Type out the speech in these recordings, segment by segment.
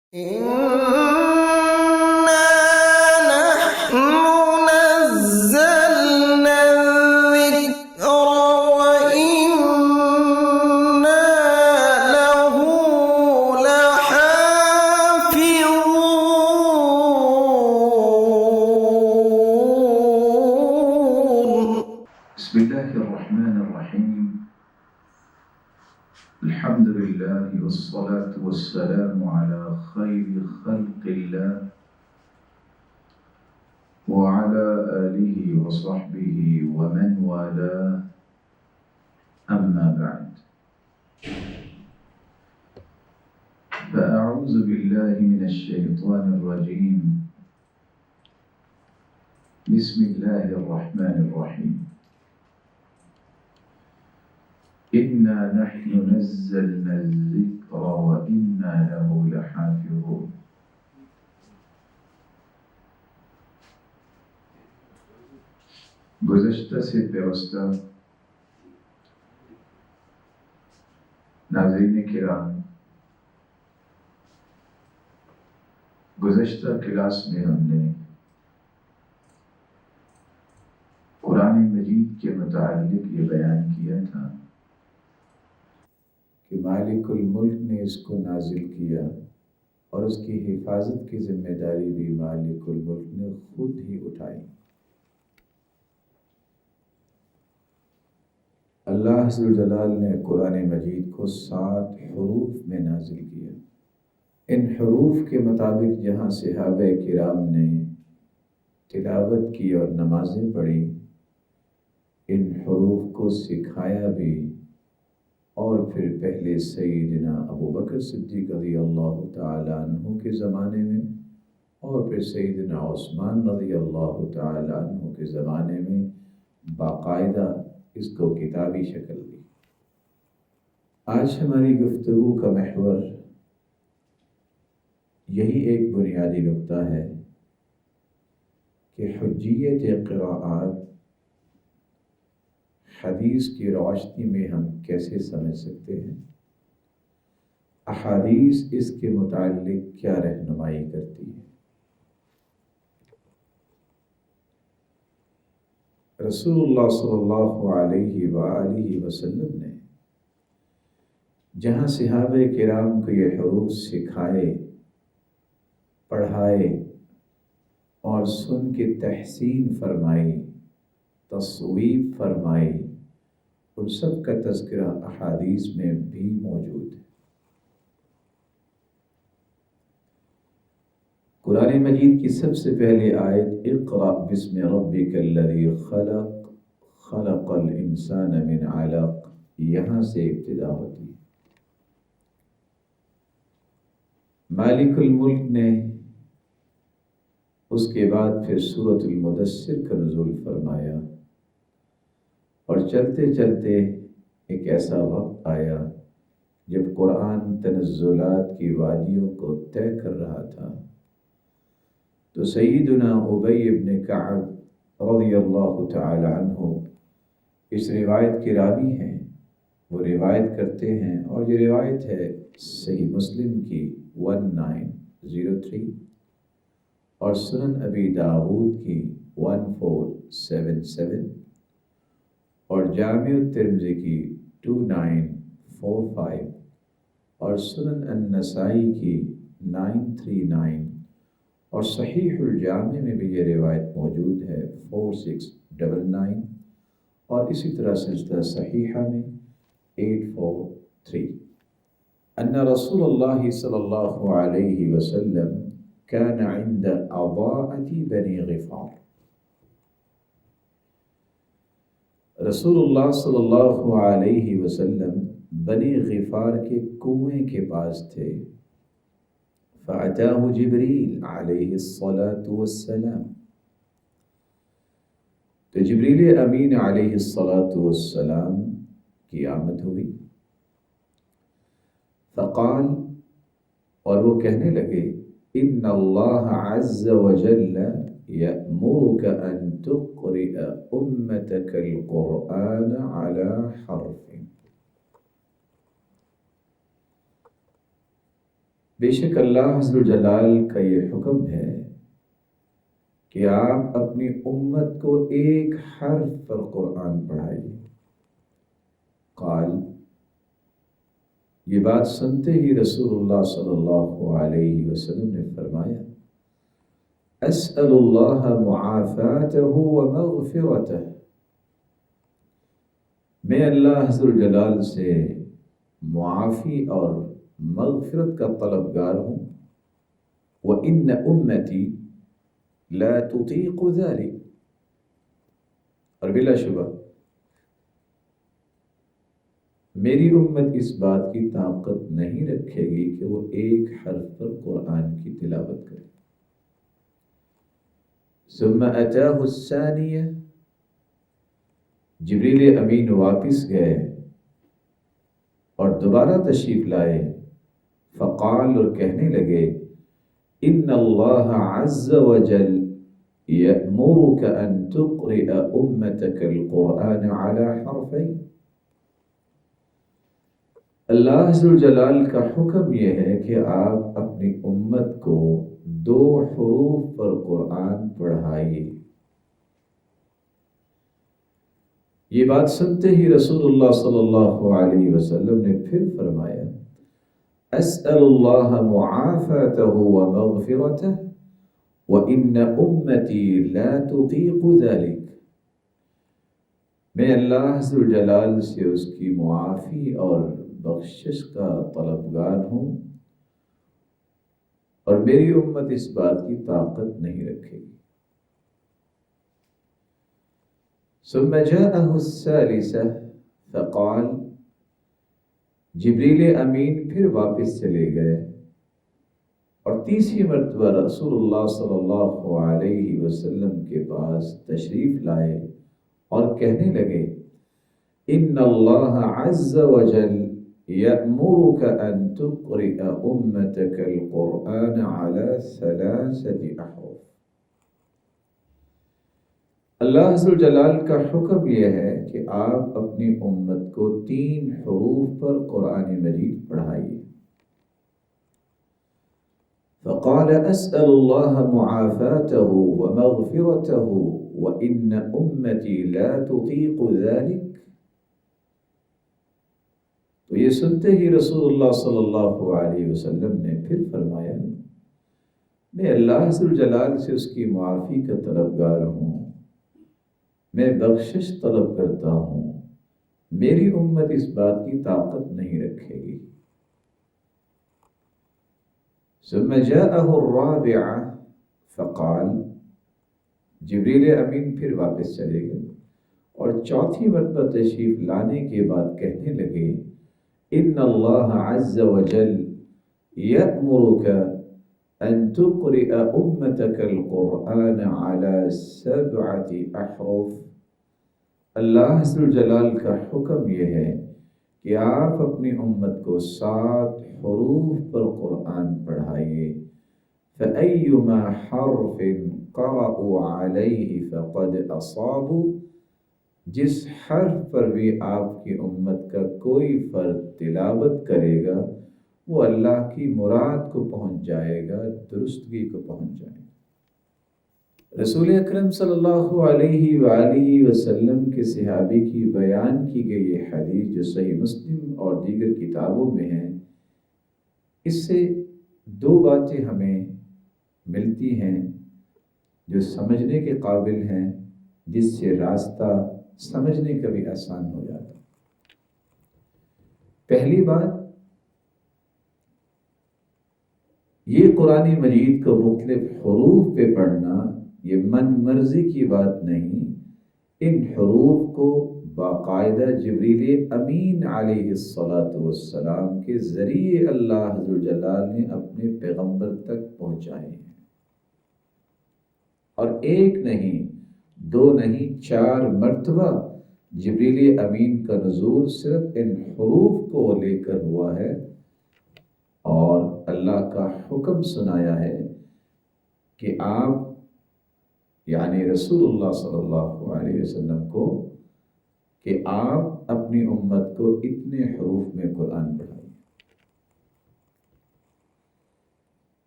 إنا نحن نزلنا الذكر وإنا له لحافظون. بسم الله الرحمن الرحيم. الحمد لله والصلاة والسلام على خير خلق الله وعلى آله وصحبه ومن والاه، أما بعد، فأعوذ بالله من الشيطان الرجيم. بسم الله الرحمن الرحيم. إنا نحن نزلنا الذكر وإنا له لحافظون. گزشتہ سے پیوستہ ناظرین کرام، گزشتہ کلاس میں ہم نے قرآن مجید کے متعلق یہ بیان کیا تھا کہ مالک الملک نے اس کو نازل کیا اور اس کی حفاظت کی ذمہ داری بھی مالک الملک نے خود ہی اٹھائی۔ اللہ ذو جلال نے قرآن مجید کو 7 حروف میں نازل کیا۔ ان حروف کے مطابق جہاں صحابہ کرام نے تلاوت کی اور نمازیں پڑھی، ان حروف کو سکھایا بھی، اور پھر پہلے سیدنا ابوبکر صدیق رضی اللہ تعالی عنہ کے زمانے میں اور پھر سیدنا عثمان رضی اللہ تعالی عنہ کے زمانے میں باقاعدہ اس کو کتابی شکل دی۔ آج ہماری گفتگو کا محور یہی ایک بنیادی نقطہ ہے کہ حجیت قراءات حدیث کی روشنی میں ہم کیسے سمجھ سکتے ہیں، احادیث اس کے متعلق کیا رہنمائی کرتی ہے۔ رسول اللہ صلی اللہ علیہ وآلہ وسلم نے جہاں صحابہ کرام کو یہ حروف سکھائے، پڑھائے اور سن کے تحسین فرمائی، تصویب فرمائی، ان سب کا تذکرہ احادیث میں بھی موجود ہے۔ قرآن مجید کی سب سے پہلے آیت اقرأ بسم ربک الذی خلق خلق الانسان من علق، یہاں سے ابتدا ہوتی ہے۔ مالک الملک نے اس کے بعد پھر سورۃ المدثر کا نزول فرمایا، اور چلتے چلتے ایک ایسا وقت آیا جب قرآن تنزلات کی وادیوں کو طے کر رہا تھا، تو سیدنا ابی بن کعب رضی اللہ تعالی عنہ اس روایت کے راوی ہیں۔ وہ روایت کرتے ہیں اور یہ روایت ہے صحیح مسلم کی 1903 اور سنن ابی داؤد کی 1477 اور جامع الترمذی کی 2945 اور سنن النسائی کی 939 اور صحیح الجامع میں بھی یہ روایت موجود ہے 4699 اور اسی طرح سلسلہ صحیحہ میں 843۔ ان رسول اللہ صلی اللہ علیہ وسلم كان عند عضاءة بني غفار، رسول اللہ صلی اللہ علیہ وسلم بنی غفار کے کنویں کے پاس تھے۔ فأتاه جبریل علیہ الصلاۃ والسلام، تو جبریل امین علیہ الصلاۃ والسلام کی آمد ہوئی۔ فقال، اور وہ کہنے لگے، ان اللہ عز وجل یأمرک ان تقرئ امتک القرآن على حرف، بے شک اللہ عز و جلال کا یہ حکم ہے کہ آپ اپنی امت کو ایک حرف پر قرآن پڑھائیے۔ قال، یہ بات سنتے ہی رسول اللہ صلی اللہ علیہ وسلم نے فرمایا، اسأل اللہ معافاتہ ومغفرتہ، میں اللہ عز و جلال سے معافی اور مغفرت کا طلبگار ہوں، وَإِنَّ أُمَّتِي لَا تُطِيقُ ذَلِكَ، اور بلا شبہ میری امت اس بات کی طاقت نہیں رکھے گی کہ وہ ایک حرف پر قرآن کی تلاوت کرے۔ ثم أتاه الثانية، جبریل امین واپس گئے اور دوبارہ تشریف لائے، فقال، اور کہنے لگے، ان اللہ عز وجل یأمرک ان تقرئ امتک القرآن على حرفین، اللہ عز و جلال کا حکم یہ ہے کہ آپ اپنی امت کو 2 حروف پر قرآن پڑھائیے۔ یہ بات سنتے ہی رسول اللہ صلی اللہ علیہ وسلم نے پھر فرمایا، اسأل اللہ معافاتہ ومغفرتہ وإن امتی لا تطیق ذلك، میں اللہ عز و جلال سے اس کی معافی اور بخشش کا طلبگار ہوں، اور میری امت اس بات کی طاقت نہیں رکھے گی۔ ثم جاءه الثالثة فقال، جبریل امین پھر واپس چلے گئے اور تیسری مرتبہ رسول اللہ صلی اللہ علیہ وسلم کے پاس تشریف لائے اور کہنے لگے، ان اللہ عز وجل یأمرک ان تقرئ امتک القرآن على 3 احرف، اللہ عز و جلال کا حکم یہ ہے کہ آپ اپنی امت کو 3 حروف پر قرآن مجید پڑھائیے۔ فقال اسأل اللہ معافاتہ ومغفرتہ وإن امتی لا تطیق ذلك، تو یہ سنتے ہی رسول اللہ صلی اللہ علیہ وسلم نے پھر فرمایا، میں اللہ عز و جلال سے اس کی معافی کا طلبگار ہوں، میں بخشش طلب کرتا ہوں، میری امت اس بات کی طاقت نہیں رکھے گی۔ ثم جاءه الرابعة فقال، جبریل امین پھر واپس چلے گئے اور چوتھی مرتبہ تشریف لانے کے بعد کہنے لگے، ان اللہ عز وجل یأمرک ان تقرئ امتک القرآن على 7 احرف، اللہ عز و جلال کا حکم یہ ہے کہ آپ اپنی امت کو 7 حروف پر قرآن پڑھائیے، فأیما حرف قرأوا علیہ فقد اصابوا، جس حرف پر بھی آپ کی امت کا کوئی فرد تلاوت کرے گا وہ اللہ کی مراد کو پہنچ جائے گا، درستگی کو پہنچ جائے گا۔ رسول اکرم صلی اللہ علیہ وآلہ وسلم کے صحابی کی بیان کی گئی یہ حدیث جو صحیح مسلم اور دیگر کتابوں میں ہے، اس سے 2 باتیں ہمیں ملتی ہیں جو سمجھنے کے قابل ہیں، جس سے راستہ سمجھنے کا بھی آسان ہو جاتا۔ پہلی بات، یہ قرآن مجید کو مختلف حروف پہ پڑھنا یہ من مرضی کی بات نہیں، ان حروف کو باقاعدہ جبریل امین علیہ السلام کے ذریعے اللہ عز و جلال نے اپنے پیغمبر تک پہنچائے ہیں، اور 1 نہیں 2 نہیں 4 مرتبہ جبریل امین کا نزول صرف ان حروف کو لے کر ہوا ہے، اور اللہ کا حکم سنایا ہے کہ آپ یعنی رسول اللہ صلی اللہ علیہ وسلم کو کہ آپ اپنی امت کو اتنے حروف میں قرآن پڑھائیں۔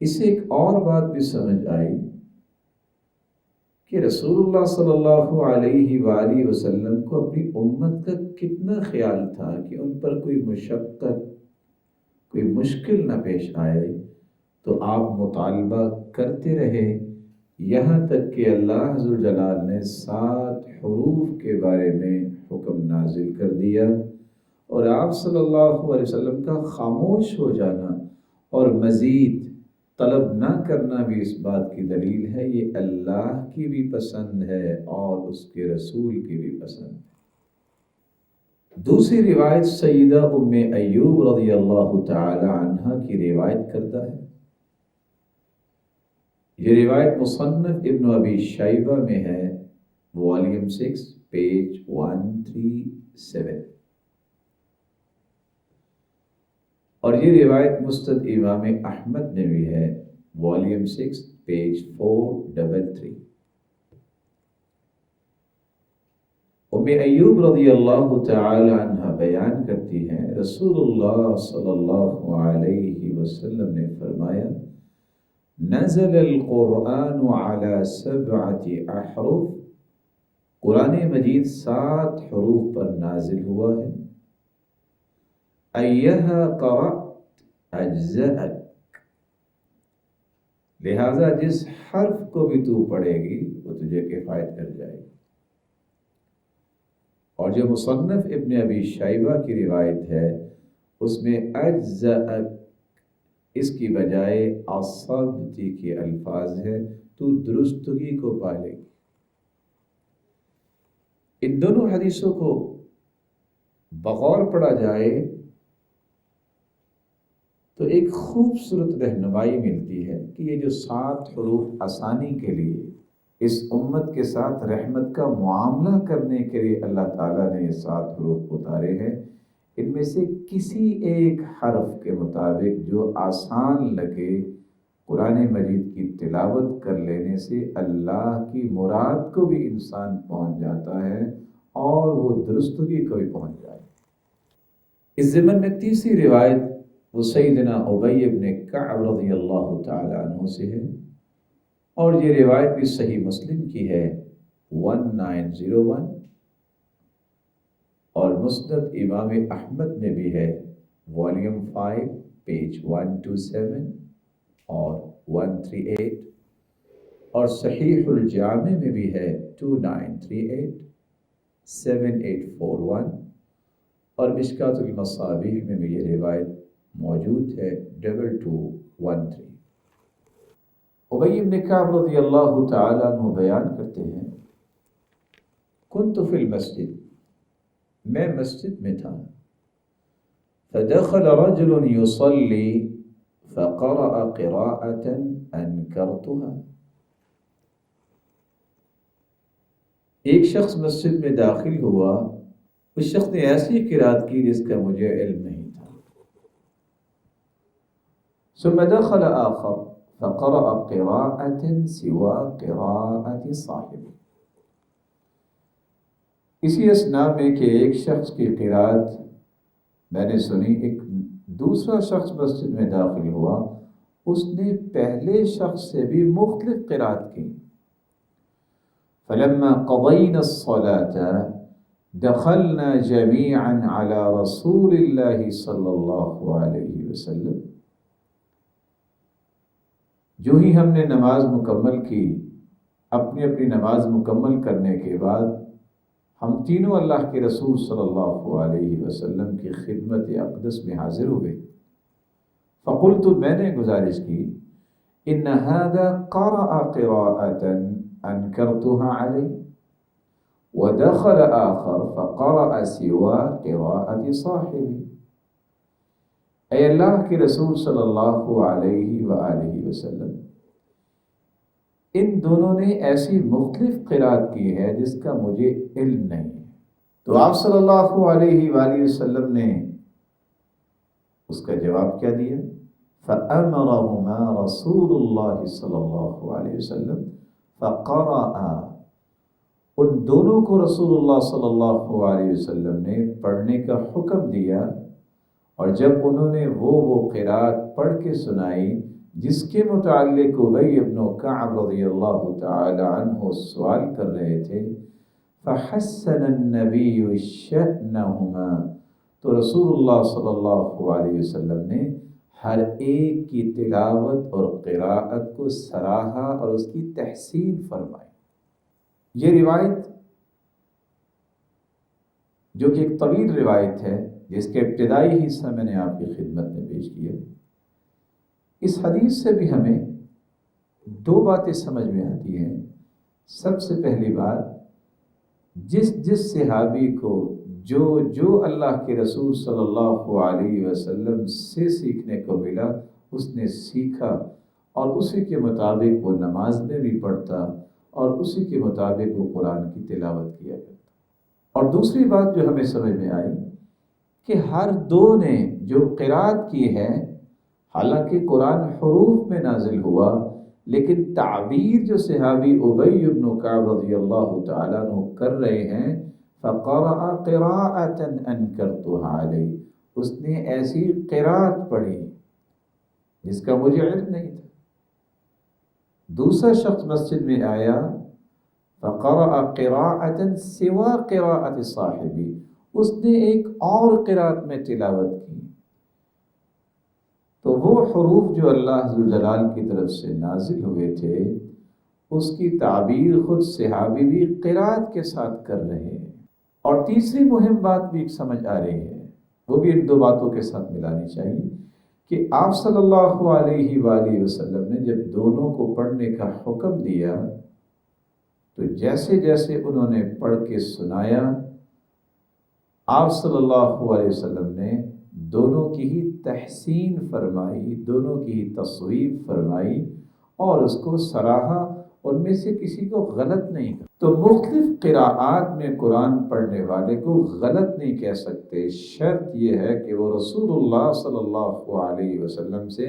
اس سے ایک اور بات بھی سمجھ آئی کہ رسول اللہ صلی اللہ علیہ وآلہ وسلم کو اپنی امت کا کتنا خیال تھا کہ ان پر کوئی مشقت، کوئی مشکل نہ پیش آئے، تو آپ مطالبہ کرتے رہے، یہاں تک کہ اللہ عز و جلال نے 7 حروف کے بارے میں حکم نازل کر دیا، اور آپ صلی اللہ علیہ وسلم کا خاموش ہو جانا اور مزید طلب نہ کرنا بھی اس بات کی دلیل ہے یہ اللہ کی بھی پسند ہے اور اس کے رسول کی بھی پسند ہے۔ دوسری روایت سیدہ ام ایوب رضی اللہ تعالی عنہ کی روایت کرتا ہے۔ یہ روایت مصنف ابن ابی شیبہ میں ہے، والیوم 6 پیج 137، اور یہ روایت مسند امام احمد میں بھی ہے، والیوم 6 پیج 433۔ ام ایوب رضی اللہ تعالی عنہ بیان کرتی ہیں، رسول اللہ صلی اللہ علیہ وسلم نے فرمایا، نزل القرآن على 7 احرف، قرآن مجید 7 حروف پر نازل ہوا ہے، ایہا قرأت اجزأک، لہذا جس حرف کو بھی تو پڑھے گی وہ تجھے کفایت کر جائے گی۔ اور جو مصنف ابن ابی شیبہ کی روایت ہے اس میں اجزأک اس کی بجائے اصبتی کے الفاظ ہے، تو درستگی کو پالے گی۔ ان دونوں حدیثوں کو بغور پڑھا جائے تو ایک خوبصورت رہنمائی ملتی ہے کہ یہ جو 7 حروف آسانی کے لیے اس امت کے ساتھ رحمت کا معاملہ کرنے کے لیے اللہ تعالیٰ نے یہ 7 حروف اتارے ہیں، ان میں سے کسی ایک حرف کے مطابق جو آسان لگے قرآن مجید کی تلاوت کر لینے سے اللہ کی مراد کو بھی انسان پہنچ جاتا ہے اور وہ درستگی کو بھی پہنچ جائے۔ اس ضمن میں تیسری روایت وہ سیدنا ابی بن کعب رضی اللہ تعالی عنہ سے ہے، اور یہ روایت بھی صحیح مسلم کی ہے 1901، اور مسند امام احمد میں بھی ہے، والیوم 5 پیج 127 اور 138، اور صحیح الجامع میں بھی ہے 2938 7841، اور مشکات المصابیح میں بھی یہ روایت موجود ہے 2213۔ ابی بن کعب رضی اللہ تعالی عنہ بیان کرتے ہیں، کنت فی المسجد، میں مسجد میں تھا، فدخل رجل يصلي فقرأ قراءة أنكرتها، ایک شخص مسجد میں داخل ہوا، اس شخص نے ایسی قرأت کی جس کا مجھے علم نہیں تھا، ثم دخل آخر فقرأ قراءة سوى قراءة صاحبه، اسی اثناء میں کہ ایک شخص کی قرأت میں نے سنی، ایک دوسرا شخص مسجد میں داخل ہوا، اس نے پہلے شخص سے بھی مختلف قرأت کی۔ فلما قضينا الصلاة دخلنا جميعا على رسول الله صلی اللہ علیہ وسلم، جو ہی ہم نے نماز مکمل کی، اپنی اپنی نماز مکمل کرنے کے بعد ہم تینوں اللہ کے رسول صلی اللہ علیہ وسلم کی خدمت اقدس میں حاضر ہوئے۔ فقلت، میں نے گزارش کی، ان هذا قرأ قراءة انکرتها علیہ، ودخل آخر فقرأ سوى قراءة صاحبه، اے اللہ کے رسول صلی اللہ علیہ وآلہ وسلم، ان دونوں نے ایسی مختلف قرأت کی ہے جس کا مجھے علم نہیں ہے۔ تو آپ صلی اللہ علیہ وآلہ وسلم نے اس کا جواب کیا دیا؟ فَأَمَرَهُمَا رَسُولُ اللَّهِ صلی اللہ علیہ وسلم فَقَرَأَ، ان دونوں کو رسول اللہ صلی اللہ علیہ وسلم نے پڑھنے کا حکم دیا، اور جب انہوں نے وہ قرأت پڑھ کے سنائی جس کے متعلق ابی ابن کعب رضی اللہ تعالی عنہ سوال کر رہے تھے، فحسن النبی شأنہما، تو رسول اللہ صلی اللہ علیہ وسلم نے ہر ایک کی تلاوت اور قراءت کو سراہا اور اس کی تحسین فرمائی۔ یہ روایت جو کہ ایک طویل روایت ہے، جس کے ابتدائی حصہ میں نے آپ کی خدمت میں پیش کیا، اس حدیث سے بھی ہمیں دو باتیں سمجھ میں آتی ہیں۔ سب سے پہلی بات، جس صحابی کو جو اللہ کے رسول صلی اللہ علیہ وسلم سے سیکھنے کو ملا، اس نے سیکھا اور اسی کے مطابق وہ نماز میں بھی پڑھتا اور اسی کے مطابق وہ قرآن کی تلاوت کیا کرتا۔ اور دوسری بات جو ہمیں سمجھ میں آئی کہ ہر دو نے جو قرات کی ہے، حالانکہ قرآن حروف میں نازل ہوا، لیکن تعبیر جو صحابی ابی بن کعب رضی اللہ تعالیٰ عنہ کر رہے ہیں، فقرأ قراءة انکرتها علیہ، اس نے ایسی قرات پڑھی جس کا مجھے علم نہیں تھا۔ دوسرا شخص مسجد میں آیا، فقرأ قراءة سوا قراءة صاحبی، اس نے ایک اور قرات میں تلاوت کی۔ تو وہ حروف جو اللہ ذوالجلال کی طرف سے نازل ہوئے تھے، اس کی تعبیر خود صحابی بھی قرات کے ساتھ کر رہے ہیں۔ اور تیسری مہم بات بھی ایک سمجھ آ رہی ہے، وہ بھی ان دو باتوں کے ساتھ ملانی چاہیے، کہ آپ صلی اللہ علیہ وآلہ وسلم نے جب دونوں کو پڑھنے کا حکم دیا، تو جیسے جیسے انہوں نے پڑھ کے سنایا، آپ صلی اللہ علیہ وسلم نے دونوں کی ہی تحسین فرمائی، دونوں کی ہی تصویب فرمائی اور اس کو سراہا، ان میں سے کسی کو غلط نہیں کہا۔ تو مختلف قراءات میں قرآن پڑھنے والے کو غلط نہیں کہہ سکتے، شرط یہ ہے کہ وہ رسول اللہ صلی اللہ علیہ وسلم سے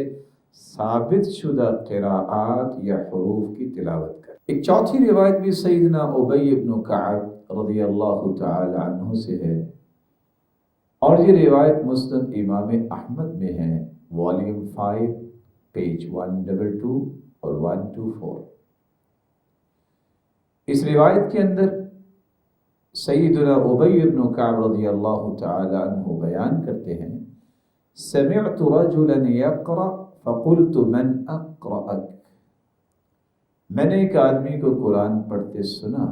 ثابت شدہ قراءات یا حروف کی تلاوت کرے۔ ایک چوتھی روایت بھی سیدنا ابی بن کعب رضی اللہ تعالی عنہ سے ہے، اور یہ روایت مسند امام احمد میں ہے، والیوم 5 پیج 122 اور 124۔ اس روایت کے اندر سیدنا ابی بن کعب رضی اللہ تعالی عنہ بیان کرتے ہیں، سمعت رجلا یقرأ فقلت من اقرأک، میں نے ایک آدمی کو قرآن پڑھتے سنا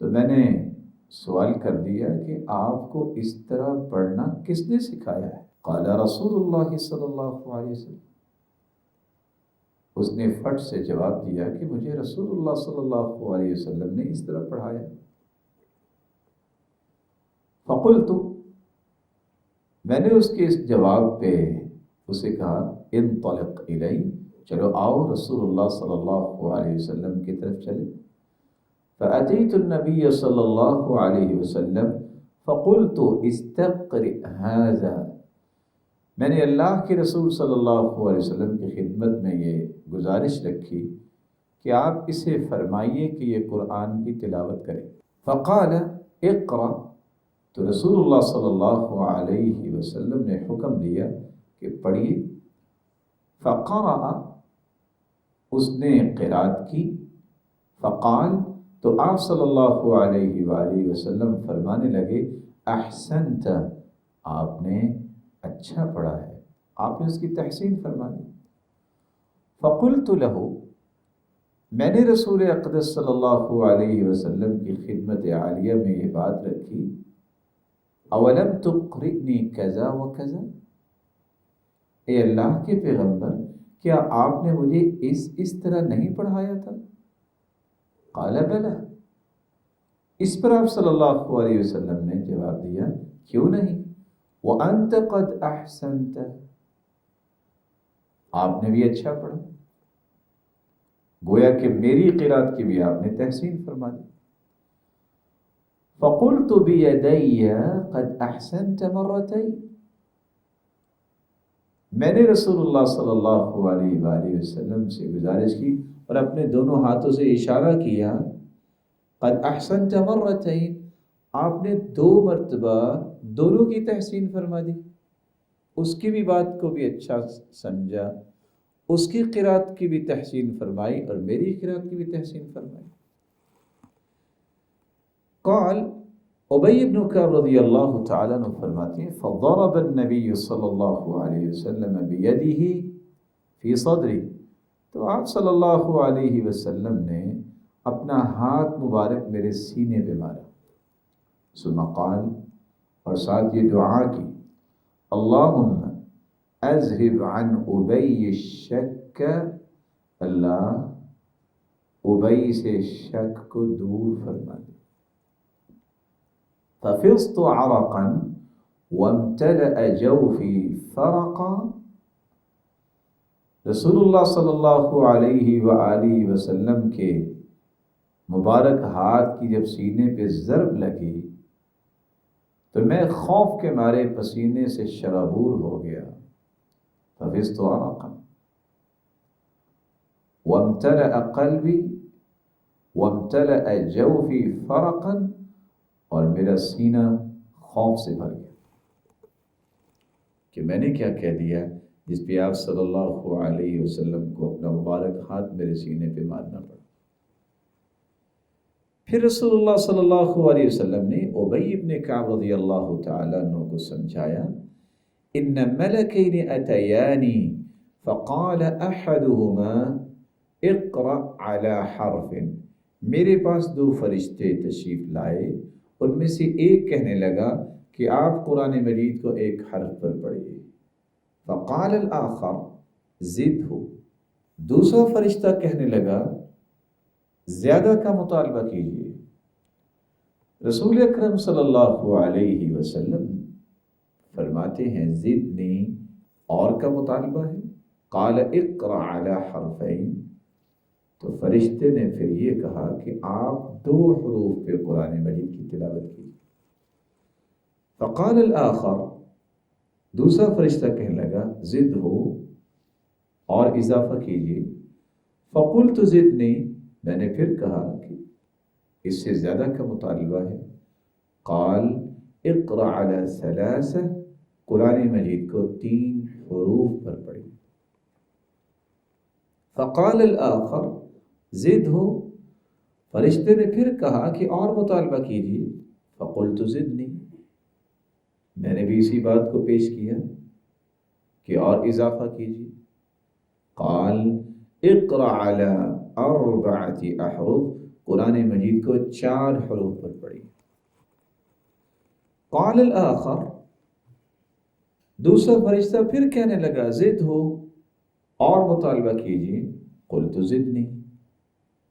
تو میں نے سوال کر دیا کہ آپ کو اس طرح پڑھنا کس نے سکھایا ہے؟ قال رسول اللہ صلی اللہ علیہ وسلم، اس نے فٹ سے جواب دیا کہ مجھے رسول اللہ صلی اللہ علیہ وسلم نے اس طرح پڑھایا۔ فقلت، میں نے اس کے اس جواب پہ اسے کہا، انطلق الی، چلو آؤ رسول اللہ صلی اللہ علیہ وسلم کی طرف چلے۔ فأتيت النبي صلی اللہ علیہ وسلم فقلت استقرئ هذا، میں نے اللہ کے رسول صلی اللہ علیہ وسلم کی خدمت میں یہ گزارش رکھی کہ آپ اسے فرمائیے کہ یہ قرآن کی تلاوت کرے۔ فقال اقرأ، تو رسول اللہ صلی اللہ علیہ وسلم نے حکم دیا کہ پڑھیے۔ فقرأ، اس نے قرات کی۔ فقال، تو آپ صلی اللہ علیہ وآلہ وسلم فرمانے لگے، احسنت، آپ نے اچھا پڑھا ہے، آپ نے اس کی تحسین فرما دی۔ فقلت له، میں نے رسول اقدس صلی اللہ علیہ وسلم کی خدمت عالیہ میں یہ بات رکھی، اولم تقرئنی کذا و کذا، اے اللہ کے پیغمبر، کیا آپ نے مجھے اس طرح نہیں پڑھایا تھا؟ قال بلا، اس پر آپ صلی اللہ علیہ وسلم نے جواب دیا، کیوں نہیں، وانت قد احسنت، آپ نے بھی اچھا پڑھا، گویا کہ میری قرات کی بھی آپ نے تحسین فرما دی۔ فقلت بیدی قد احسنت مرتين، میں نے رسول اللہ صلی اللہ علیہ وآلہ وسلم سے گزارش کی اور اپنے دونوں ہاتھوں سے اشارہ کیا، قد احسنت مرتين، آپ نے 2 مرتبہ دونوں کی تحسین فرما دی، اس کی بھی بات کو بھی اچھا سمجھا اس کی قرات کی بھی تحسین فرمائی اور میری قرات کی بھی تحسین فرمائی۔ قال ابی بن کعب رضی اللہ تعالیٰ عنہ فرماتے ہیں فضرب النبی صلی اللہ علیہ وسلم بیدہ فی صدری، تو آپ صلی اللہ علیہ وسلم نے اپنا ہاتھ مبارک میرے سینے پہ مارا، ثم قال، اور ساتھ یہ دعا کی، اللہم اذہب عن ابی الشک، اللہ ابی سے شک کو دور فرما دے۔ ففضت عرقا وامتلأ جوفی فرقا، رسول اللہ صلی اللہ علیہ وآلہ وسلم کے مبارک ہاتھ کی جب سینے پہ ضرب لگی تو میں خوف کے مارے پسینے سے شرابور ہو گیا۔ ففضت عرقا وامتلأ قلبی وامتلأ جوفی فرقا، اور میرا سینہ خوف سے بھر گیا کہ میں نے کیا کہہ دیا جس پہ آپ صلی اللہ علیہ وسلم کو اپنا مبارک ہاتھ میرے سینے پہ مارنا پڑا۔ پھر رسول اللہ صلی اللہ علیہ وسلم نے ابی بن کعب رضی اللہ تعالیٰ عنہ کو سمجھایا، ان ملکین اتیانی فقال احدہما اقرأ علی حرف، میرے پاس دو فرشتے تشریف لائے، ان میں سے ایک کہنے لگا کہ آپ قرآن مجید کو ایک حرف پر پڑھیے، فقال الآخر زدہ، دوسرا فرشتہ کہنے لگا زیادہ کا مطالبہ کیجیے۔ رسول اکرم صلی اللہ علیہ وسلم فرماتے ہیں زدنی، اور کا مطالبہ ہے، قال اقرأ علی حرفین، تو فرشتے نے پھر یہ کہا کہ آپ دو حروف پہ قرآن مجید کی تلاوت کی۔ فقال الآخر، دوسرا فرشتہ کہنے لگا زدہ، اور اضافہ کیجیے۔ فقلت زدنی، میں نے پھر کہا کہ اس سے زیادہ کا مطالبہ ہے۔ قال اقرأ علی ثلاثہ، قرآن مجید کو 3 حروف پر پڑھی۔ فقال الآخر زدہ، فرشتے نے پھر کہا کہ اور مطالبہ کیجیے۔ فقلت زدنی، میں نے بھی اسی بات کو پیش کیا کہ اور اضافہ کیجیے۔ قال اقرأ علی 4 احرف، قرآن مجید کو 4 حروف پر پڑھی۔ قال الآخر، دوسرا فرشتہ پھر کہنے لگا زدہ، اور مطالبہ کیجیے۔ قلت زدنی،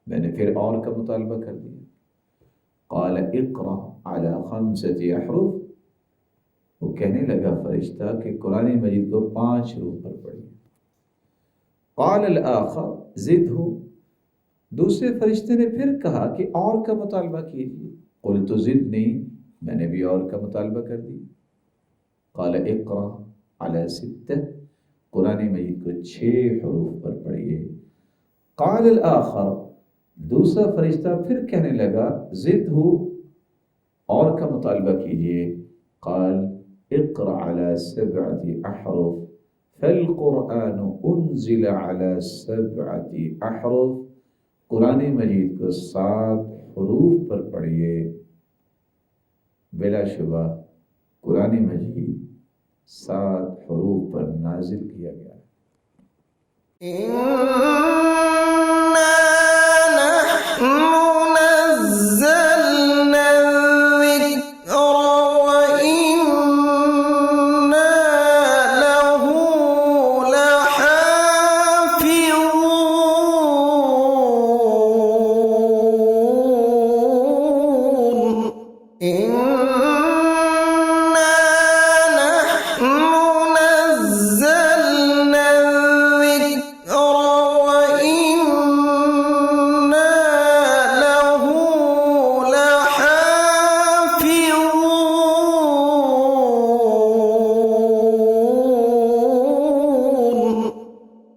میں نے پھر اور کا مطالبہ کر دیا۔ قال اقرأ علی 5 احرف، وہ کہنے لگا فرشتہ کہ قرآن مجید کو 5 حروف پر پڑھیے۔ قال الآخر زدہ، دوسرے فرشتے نے پھر کہا کہ اور کا مطالبہ کیجیے۔ قلت زدنی، میں نے بھی اور کا مطالبہ کر دیا۔ قال اقرأ علی 6، قرآن مجید کو 6 حروف پر پڑھیے۔ قال الآخر، دوسرا فرشتہ پھر کہنے لگا زدہ، اور کا مطالبہ کیجیے۔ قال اقرأ علی 7 احرف، فالقرآن انزل علی 7 احرف، قرآن مجید کو 7 حروف پر پڑھیے۔ بلا شبہ قرآن مجید 7 حروف پر نازل کیا گیا ہے۔ إِنَّا